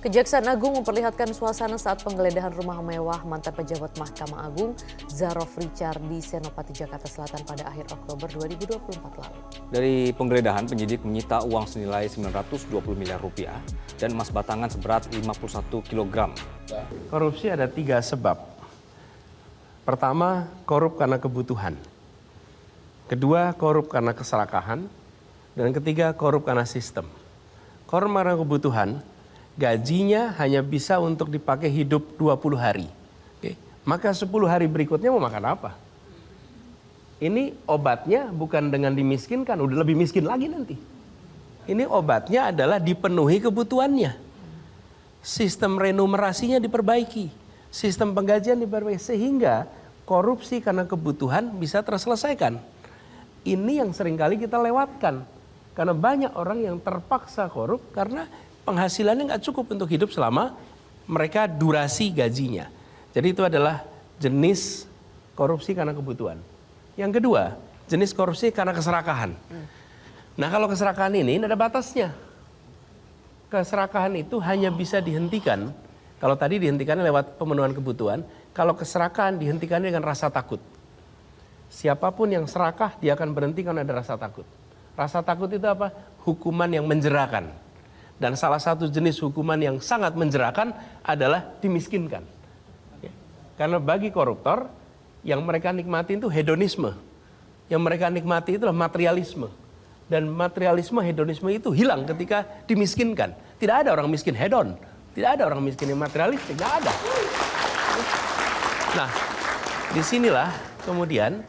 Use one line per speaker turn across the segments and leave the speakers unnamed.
Kejaksaan Agung memperlihatkan suasana saat penggeledahan rumah mewah mantan pejabat Mahkamah Agung Zarof Richard di Senopati, Jakarta Selatan pada akhir Oktober 2024 lalu.
Dari penggeledahan, penyidik menyita uang senilai 920 miliar rupiah dan emas batangan seberat 51 kg.
Korupsi ada 3 sebab. Pertama, korup karena kebutuhan. Kedua, korup karena keserakahan. Dan ketiga, korup karena sistem. Korup karena kebutuhan, gajinya hanya bisa untuk dipakai hidup 20 hari. Oke. Maka 10 hari berikutnya mau makan apa? Ini obatnya bukan dengan dimiskinkan, udah lebih miskin lagi nanti. Ini obatnya adalah dipenuhi kebutuhannya. Sistem renumerasinya diperbaiki, sistem penggajian diperbaiki, sehingga korupsi karena kebutuhan bisa terselesaikan. Ini yang seringkali kita lewatkan, karena banyak orang yang terpaksa korup karena penghasilannya nggak cukup untuk hidup selama mereka durasi gajinya. Jadi itu adalah jenis korupsi karena kebutuhan. Yang kedua, jenis korupsi karena keserakahan. Nah, kalau keserakahan ini ada batasnya. Keserakahan itu hanya bisa dihentikan, kalau tadi dihentikan lewat pemenuhan kebutuhan, kalau keserakahan dihentikan dengan rasa takut. Siapapun yang serakah, dia akan berhenti karena ada rasa takut. Rasa takut itu apa? Hukuman yang menjerakan. Dan salah satu jenis hukuman yang sangat menjerakan adalah dimiskinkan. Karena bagi koruptor, yang mereka nikmati itu hedonisme. Yang mereka nikmati itu adalah materialisme. Dan materialisme, hedonisme itu hilang ketika dimiskinkan. Tidak ada orang miskin hedon. Tidak ada orang miskin yang materialistik. Tidak ada. Nah, disinilah kemudian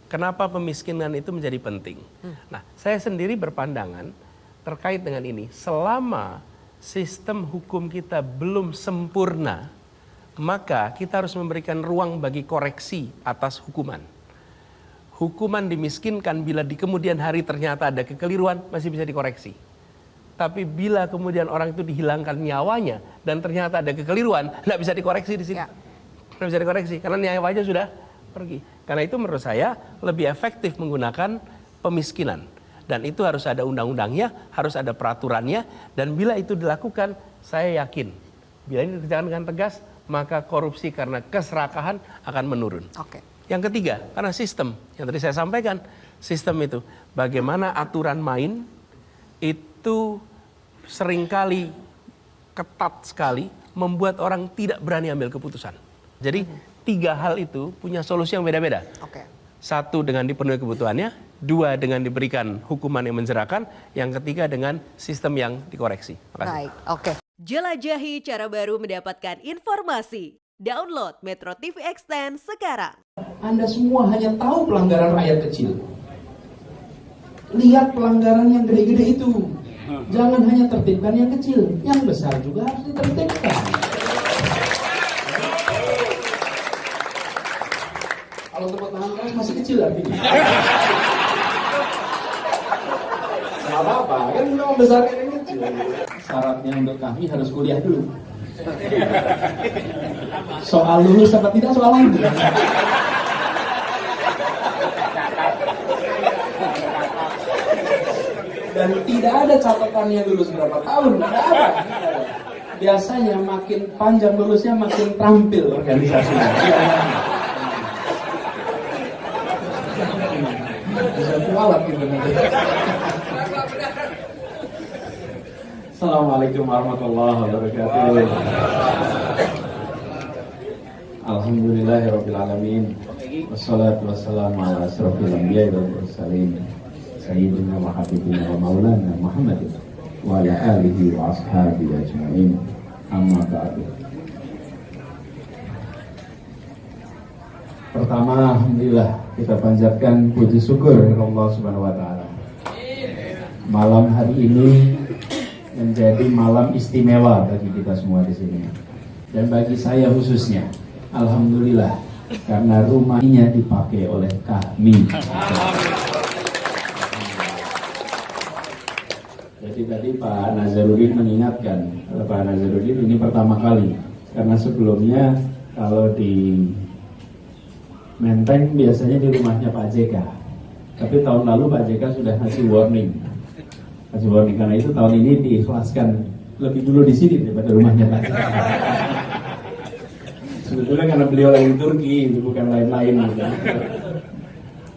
kenapa pemiskinan itu menjadi penting. Nah, saya sendiri berpandangan terkait dengan ini, selama sistem hukum kita belum sempurna, maka kita harus memberikan ruang bagi koreksi atas hukuman. Hukuman dimiskinkan bila di kemudian hari ternyata ada kekeliruan, masih bisa dikoreksi. Tapi bila kemudian orang itu dihilangkan nyawanya dan ternyata ada kekeliruan, tidak bisa dikoreksi di sini. Tidak bisa dikoreksi karena nyawanya sudah pergi. Karena itu menurut saya lebih efektif menggunakan pemiskinan. Dan itu harus ada undang-undangnya, harus ada peraturannya, dan bila itu dilakukan, saya yakin, bila ini dikerjakan dengan tegas, maka korupsi karena keserakahan akan menurun.
Oke.
Yang ketiga, karena sistem, yang tadi saya sampaikan, sistem itu, bagaimana aturan main, itu seringkali ketat sekali, membuat orang tidak berani ambil keputusan. Jadi, 3 hal itu punya solusi yang beda-beda.
Oke.
1 dengan dipenuhi kebutuhannya, 2 dengan diberikan hukuman yang menjerakan, yang ketiga dengan sistem yang dikoreksi. Makasih.
Baik, oke.
Jelajahi cara baru mendapatkan informasi. Download Metro TV Extend sekarang.
Anda semua hanya tahu pelanggaran rakyat kecil. Lihat pelanggaran yang gede-gede itu. Jangan hanya tertibkan yang kecil, yang besar juga harus ditertibkan. Kalau tepuk tangan keras masih kecil artinya. Nggak apa-apa, kan kita membesarkan yang kecil. Syaratnya untuk kami harus kuliah dulu. Soal lulus apa tidak soal lain. Dan tidak ada catatannya lulus berapa tahun, tidak ada. Biasanya makin panjang lulusnya makin tampil organisasinya. Bisa kualat gitu nanti. Assalamualaikum warahmatullahi wabarakatuh. Alhamdulillahirabbil alamin. Wassalatu wassalamu ala asrofil anbiya'i wal mursalin. Sayyidina wa habibina wa maulana Muhammadin wa ala alihi wa ashabihi ajma'in. Amma ba'du. Pertama, alhamdulillah kita panjatkan puji syukur Allah Subhanahu wa taala. Malam hari ini menjadi malam istimewa bagi kita semua di sini. Dan bagi saya khususnya, alhamdulillah karena rumahnya dipakai oleh kami. Jadi tadi Pak Nazarudin mengingatkan, Pak Nazarudin ini pertama kali, karena sebelumnya kalau di Menteng biasanya di rumahnya Pak JK. Tapi tahun lalu Pak JK sudah ngasih warning. Karena itu tahun ini diikhlaskan lebih dulu di sini daripada rumahnya Pak. Sebetulnya karena beliau lagi di Turki, itu bukan lain-lain gitu.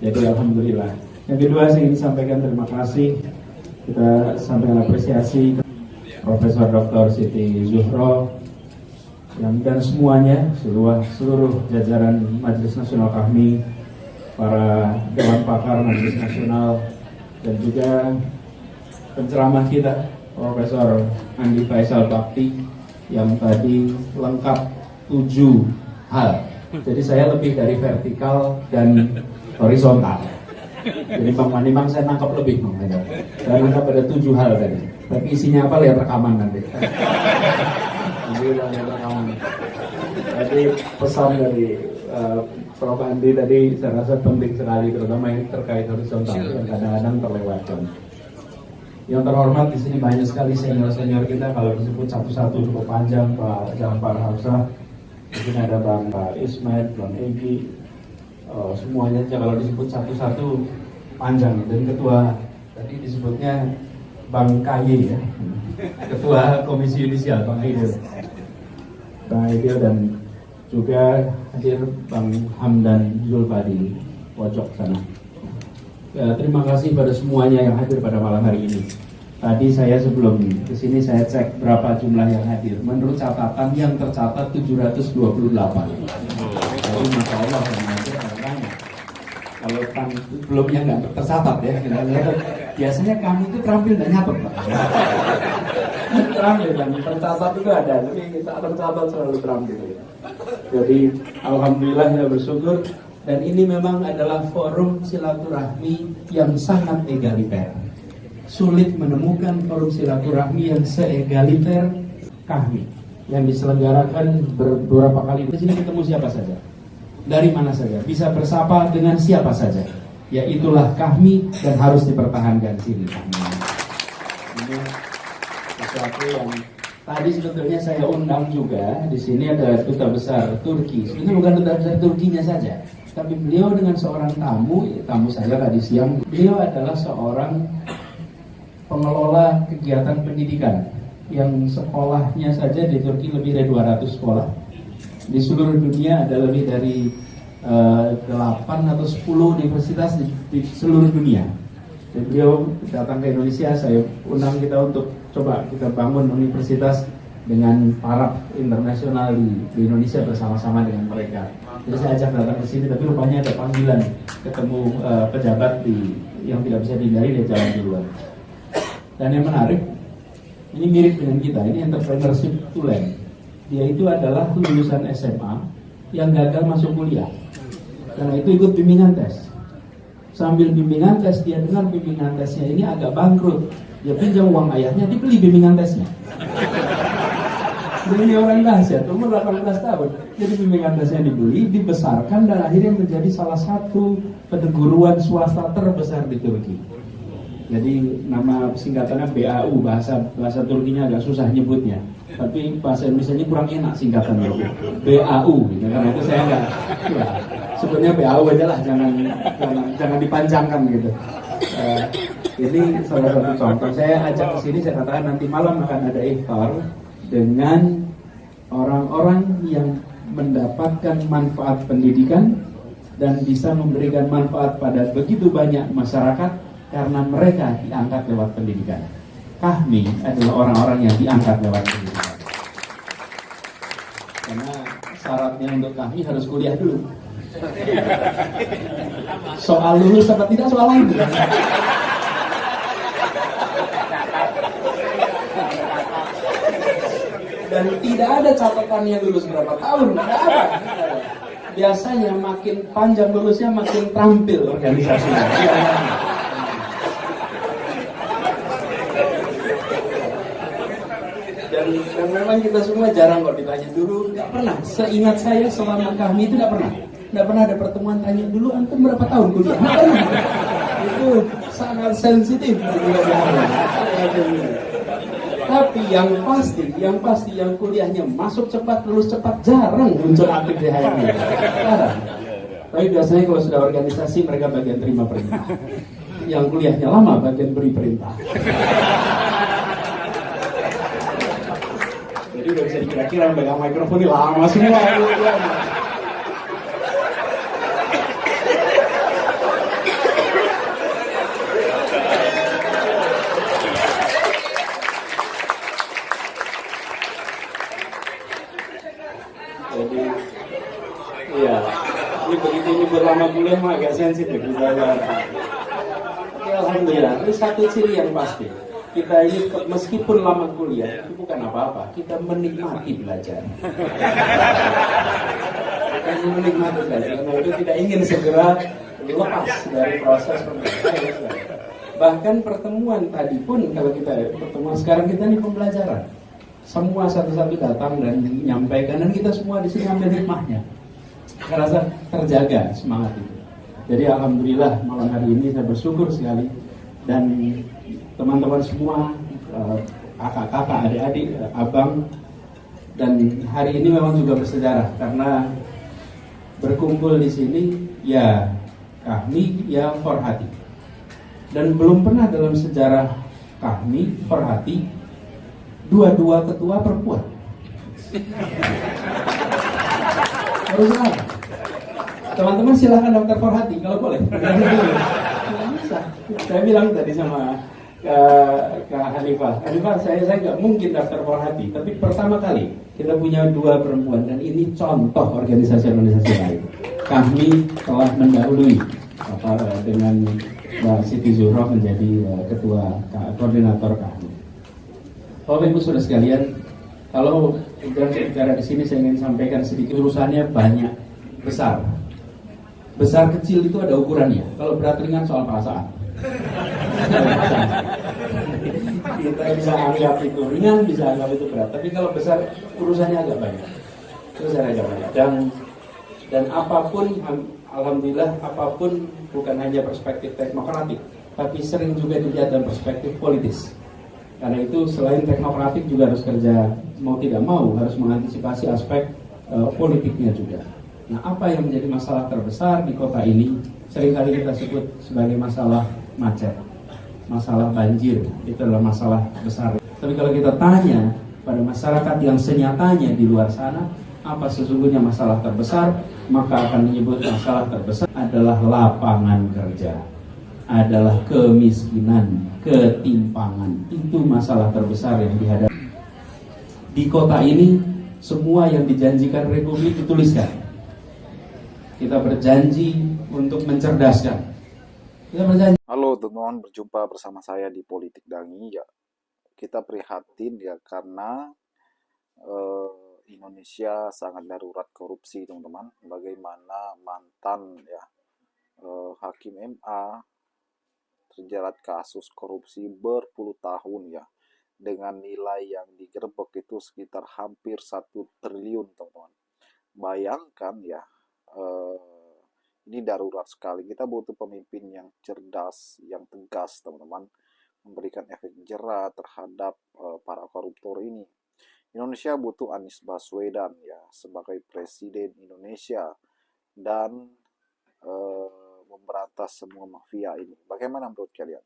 Jadi alhamdulillah. Yang kedua saya ingin sampaikan terima kasih. Kita sampaikan apresiasi Profesor Dr. Siti Zuhro dan semuanya, seluruh jajaran Majelis Nasional KAHMI, para Dewan Pakar Majelis Nasional, dan juga penceramah kita Profesor Andi Faisal Bakti yang tadi lengkap 7 hal. Jadi saya lebih dari vertikal dan horizontal. Jadi Bang Manimang saya nangkap lebih, Bang. Saya nangkap ada 7 hal tadi. Tapi isinya apa lihat rekaman nanti. Jadi pesan dari Prof. Andi tadi saya rasa penting sekali, terutama yang terkait horizontal yang kadang-kadang terlewatkan. Yang terhormat di sini banyak sekali senior-senior kita, kalau disebut satu-satu cukup panjang, Pak Jafar Hafsah, di sini ada Bang Ismail, Bang Egi, semuanya kalau disebut satu-satu panjang. Dan ketua tadi disebutnya Bang KY ya, ketua Komisi Yudisial Bang Aidil, dan juga hadir Bang Hamdan Zulfadi pojok sana. Ya, terima kasih pada semuanya yang hadir pada malam hari ini. Tadi saya sebelum kesini saya cek berapa jumlah yang hadir. Menurut catatan yang tercatat 728. Jadi masya Allah banyak. Kalau sebelumnya nggak tercatat ya. Biasanya kami itu terampil dan nyatet, Pak. Terampil dan tercatat itu ada, tapi kita tercatat selalu terampil. Jadi alhamdulillah saya bersyukur. Dan ini memang adalah forum silaturahmi yang sangat egaliter. Sulit menemukan forum silaturahmi yang seegaliter KAHMI yang diselenggarakan beberapa kali. Di sini ketemu siapa saja, dari mana saja, bisa bersapa dengan siapa saja. Ya itulah KAHMI dan harus dipertahankan sini. Ini sesuatu yang tadi sebetulnya saya undang juga. Di sini ada duta besar Turki. Ini bukan duta besar Turkinya saja, tapi beliau dengan seorang tamu saya tadi siang. Beliau adalah seorang pengelola kegiatan pendidikan yang sekolahnya saja di Turki lebih dari 200 sekolah. Di seluruh dunia ada lebih dari 8 atau 10 universitas di seluruh dunia. Dan beliau datang ke Indonesia, saya undang kita untuk coba kita bangun universitas dengan taraf internasional di Indonesia bersama-sama dengan mereka. Jadi saya ajak datang ke sini, tapi rupanya ada panggilan ketemu pejabat yang tidak bisa dihindari, dia jalan duluan. Dan yang menarik, ini mirip dengan kita, ini entrepreneurship to land. Dia itu adalah lulusan SMA yang gagal masuk kuliah. Karena itu ikut bimbingan tes. Sambil bimbingan tes, dia dengar bimbingan tesnya ini agak bangkrut. Dia pinjam uang ayahnya, dibeli bimbingan tesnya. Ini orang dahsyat, umur 18 tahun. Jadi bimbingan tesnya dibeli, dibesarkan, dan akhirnya menjadi salah satu perguruan swasta terbesar di Turki. Jadi nama singkatannya BAU, bahasa Turkinya agak susah nyebutnya. Tapi bahasa Indonesianya kurang enak singkatannya, BAU. Gitu. Karena itu saya enggak, ya, sebenarnya BAU aja lah, jangan dipanjangkan gitu. Ini salah satu contoh. Saya ajak ke sini, saya katakan nanti malam akan ada iftar dengan orang-orang yang mendapatkan manfaat pendidikan dan bisa memberikan manfaat pada begitu banyak masyarakat karena mereka diangkat lewat pendidikan. KAHMI adalah orang-orang yang diangkat lewat pendidikan. Karena syaratnya untuk KAHMI harus kuliah dulu. Soal lulus atau tidak soal lain. Dan tidak ada catatan yang lulus berapa tahun, tidak ada. Biasanya makin panjang lulusnya makin tampil organisasinya. Dan memang kita semua jarang kok ditanya dulu, nggak pernah. Seingat saya selama kami itu nggak pernah ada pertemuan tanya dulu antum berapa tahun kuliah. Nggak pernah. Itu sangat sensitif. Tapi yang pasti yang kuliahnya masuk cepat, lulus cepat, jarang muncul aktif di HRD. Jarang. Tapi biasanya kalau sudah organisasi mereka bagian terima perintah. Yang kuliahnya lama bagian beri perintah. Jadi udah bisa dikira-kira yang pegang mikrofon ini lama semua. Jadi, iya, ini begitu ini berlama kuliah mah agak sensitif misalnya. Tapi alhamdulillah, ini satu ciri yang pasti. Kita ini meskipun lama kuliah itu bukan apa-apa, kita menikmati belajar. Kita menikmati belajar, karena itu tidak ingin segera lepas dari proses pembelajaran. Bahkan pertemuan tadi pun kalau kita pertemuan sekarang kita ini pembelajaran. Semua satu-satu datang dan menyampaikan dan kita semua di sini ambil hikmahnya. Saya rasa terjaga semangat itu. Jadi alhamdulillah malam hari ini saya bersyukur sekali dan teman-teman semua, kakak-kakak, adik-adik, abang, dan hari ini memang juga bersejarah karena berkumpul di sini ya kami ya Forhati. Dan belum pernah dalam sejarah kami Forhati dua ketua perempuan. Harus ada. Teman-teman silahkan daftar Forhati kalau boleh. Bisa. Saya bilang tadi sama Kak Hanifah, saya nggak mungkin daftar Forhati, tapi pertama kali kita punya 2 perempuan dan ini contoh organisasi-organisasi lain. Kami telah mendahului dengan Mbak Siti Zuhro menjadi ketua koordinator kami. Bapak Ibu Saudara sekalian, kalau bicara di sini saya ingin sampaikan sedikit urusannya banyak besar. Besar kecil itu ada ukurannya. Kalau berat ringan soal perasaan. Kita bisa anggap itu ringan, bisa anggap itu berat. Tapi kalau besar urusannya agak banyak. Dan apapun, alhamdulillah apapun bukan hanya perspektif teknokratik, tapi sering juga dilihat dalam perspektif politis. Karena itu selain teknokratik juga harus kerja mau tidak mau harus mengantisipasi aspek politiknya juga. Nah, apa yang menjadi masalah terbesar di kota ini seringkali kita sebut sebagai masalah macet, masalah banjir, itu adalah masalah besar. Tapi kalau kita tanya pada masyarakat yang senyatanya di luar sana, apa sesungguhnya masalah terbesar, maka akan menyebut masalah terbesar adalah lapangan kerja, adalah kemiskinan, ketimpangan. Itu masalah terbesar yang dihadapi. Di kota ini, semua yang dijanjikan Republik dituliskan. Kita berjanji untuk mencerdaskan. Kita berjanji.
Halo teman-teman, berjumpa bersama saya di Politik Dangi. Ya, kita prihatin ya karena Indonesia sangat darurat korupsi, teman-teman. Bagaimana mantan ya Hakim MA terjerat kasus korupsi berpuluh tahun ya, dengan nilai yang digerebek itu sekitar hampir 1 triliun, teman-teman. Bayangkan ya, ini darurat sekali. Kita butuh pemimpin yang cerdas, yang tegas, teman-teman, memberikan efek jera terhadap para koruptor ini. Indonesia butuh Anies Baswedan ya sebagai presiden Indonesia dan memberantas semua mafia ini. Bagaimana menurut kalian?